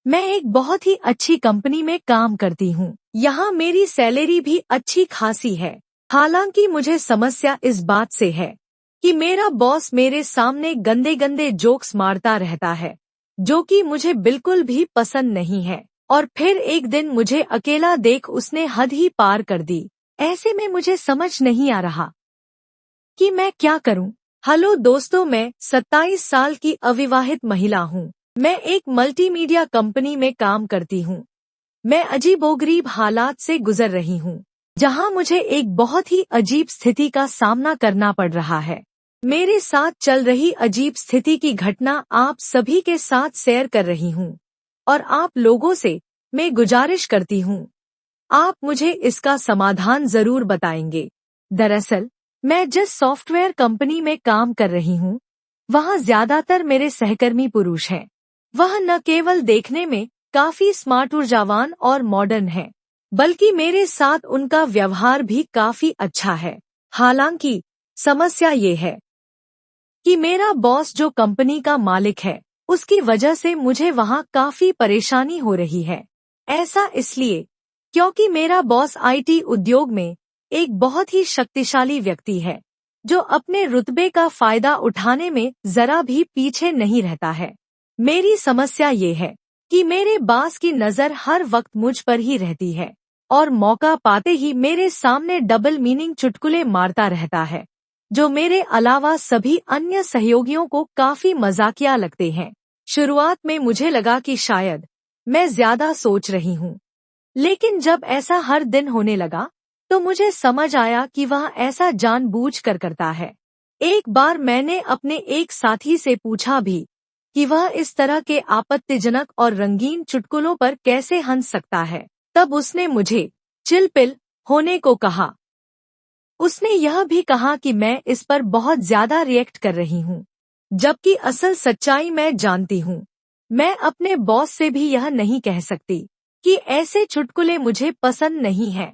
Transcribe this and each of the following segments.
मैं एक बहुत ही अच्छी कंपनी में काम करती हूँ। यहाँ मेरी सैलरी भी अच्छी खासी है। हालांकि मुझे समस्या इस बात से है कि मेरा बॉस मेरे सामने गंदे गंदे जोक्स मारता रहता है, जो कि मुझे बिल्कुल भी पसंद नहीं है। और फिर एक दिन मुझे अकेला देख उसने हद ही पार कर दी। ऐसे में मुझे समझ नहीं आ रहा कि मैं क्या करूं। हेलो दोस्तों, मैं 27 साल की अविवाहित महिला हूं। मैं एक मल्टीमीडिया कंपनी में काम करती हूं। मैं अजीबोगरीब हालात से गुजर रही हूं, जहां मुझे एक बहुत ही अजीब स्थिति का सामना करना पड़ रहा है। मेरे साथ चल रही अजीब स्थिति की घटना आप सभी के साथ शेयर कर रही हूं और आप लोगों से मैं गुजारिश करती हूं, आप मुझे इसका समाधान जरूर बताएंगे। दरअसल मैं जिस सॉफ्टवेयर कंपनी में काम कर रही हूँ, वहाँ ज्यादातर मेरे सहकर्मी पुरुष हैं। वह न केवल देखने में काफी स्मार्ट, ऊर्जावान और मॉडर्न है, बल्कि मेरे साथ उनका व्यवहार भी काफी अच्छा है। हालांकि समस्या ये है कि मेरा बॉस जो कंपनी का मालिक है, उसकी वजह से मुझे वहाँ काफी परेशानी हो रही है। ऐसा इसलिए क्योंकि मेरा बॉस आईटी उद्योग में एक बहुत ही शक्तिशाली व्यक्ति है, जो अपने रुतबे का फायदा उठाने में जरा भी पीछे नहीं रहता है। मेरी समस्या ये है कि मेरे बॉस की नजर हर वक्त मुझ पर ही रहती है और मौका पाते ही मेरे सामने डबल मीनिंग चुटकुले मारता रहता है, जो मेरे अलावा सभी अन्य सहयोगियों को काफी मजाकिया लगते हैं। शुरुआत में मुझे लगा कि शायद मैं ज्यादा सोच रही हूँ, लेकिन जब ऐसा हर दिन होने लगा तो मुझे समझ आया कि वह ऐसा जानबूझकर करता है। एक बार मैंने अपने एक साथी से पूछा भी कि वह इस तरह के आपत्तिजनक और रंगीन चुटकुलों पर कैसे हंस सकता है। तब उसने मुझे चिल होने को कहा। उसने यह भी कहा कि मैं इस पर बहुत ज्यादा रिएक्ट कर रही हूँ, जबकि असल सच्चाई मैं जानती हूँ। मैं अपने बॉस से भी यह नहीं कह सकती कि ऐसे चुटकुले मुझे पसंद नहीं है।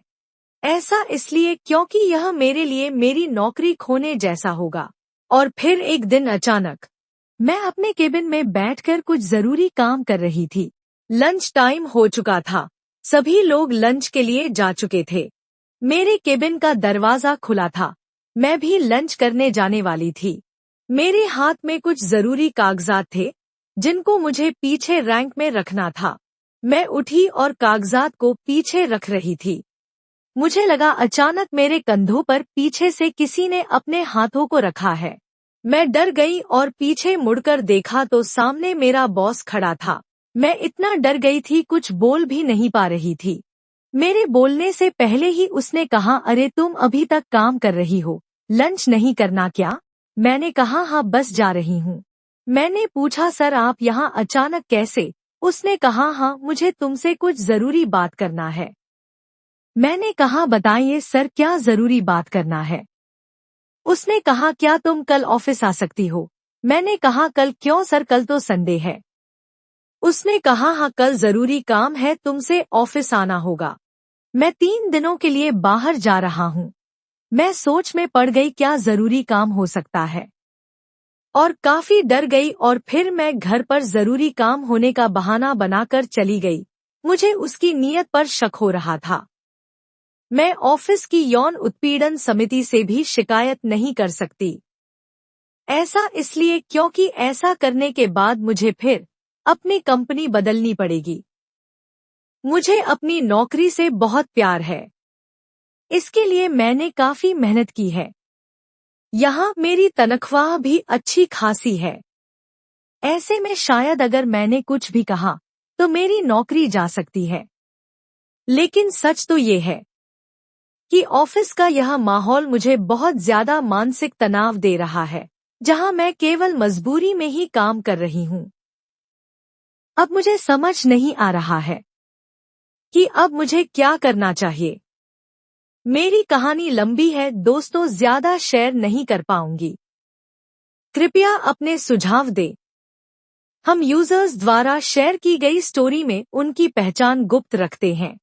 ऐसा इसलिए क्योंकि यह मेरे लिए मेरी नौकरी खोने जैसा होगा। और फिर एक दिन अचानक मैं अपने केबिन में बैठकर कुछ जरूरी काम कर रही थी। लंच टाइम हो चुका था। सभी लोग लंच के लिए जा चुके थे। मेरे केबिन का दरवाजा खुला था। मैं भी लंच करने जाने वाली थी। मेरे हाथ में कुछ जरूरी कागजात थे, जिनको मुझे पीछे रैंक में रखना था। मैं उठी और कागजात को पीछे रख रही थी। मुझे लगा अचानक मेरे कंधों पर पीछे से किसी ने अपने हाथों को रखा है। मैं डर गई और पीछे मुड़कर देखा तो सामने मेरा बॉस खड़ा था। मैं इतना डर गई थी, कुछ बोल भी नहीं पा रही थी। मेरे बोलने से पहले ही उसने कहा, अरे तुम अभी तक काम कर रही हो, लंच नहीं करना क्या? मैंने कहा, हाँ बस जा रही हूँ। मैंने पूछा, सर आप यहाँ अचानक कैसे? उसने कहा, हाँ मुझे तुमसे कुछ जरूरी बात करना है। मैंने कहा, बताइए सर क्या जरूरी बात करना है? उसने कहा, क्या तुम कल ऑफिस आ सकती हो? मैंने कहा, कल क्यों सर, कल तो संडे है। उसने कहा, हाँ कल जरूरी काम है, तुमसे ऑफिस आना होगा। मैं 3 दिनों के लिए बाहर जा रहा हूँ। मैं सोच में पड़ गई, क्या जरूरी काम हो सकता है, और काफी डर गई। और फिर मैं घर पर जरूरी काम होने का बहाना बनाकर चली गई। मुझे उसकी नीयत पर शक हो रहा था। मैं ऑफिस की यौन उत्पीड़न समिति से भी शिकायत नहीं कर सकती। ऐसा इसलिए क्योंकि ऐसा करने के बाद मुझे फिर अपनी कंपनी बदलनी पड़ेगी। मुझे अपनी नौकरी से बहुत प्यार है। इसके लिए मैंने काफी मेहनत की है। यहाँ मेरी तनख्वाह भी अच्छी खासी है। ऐसे में शायद अगर मैंने कुछ भी कहा तो मेरी नौकरी जा सकती है। लेकिन सच तो ये है कि ऑफिस का यह माहौल मुझे बहुत ज्यादा मानसिक तनाव दे रहा है, जहां मैं केवल मजबूरी में ही काम कर रही हूँ। अब मुझे समझ नहीं आ रहा है कि अब मुझे क्या करना चाहिए। मेरी कहानी लंबी है दोस्तों, ज्यादा शेयर नहीं कर पाऊंगी। कृपया अपने सुझाव दें। हम यूजर्स द्वारा शेयर की गई स्टोरी में उनकी पहचान गुप्त रखते हैं।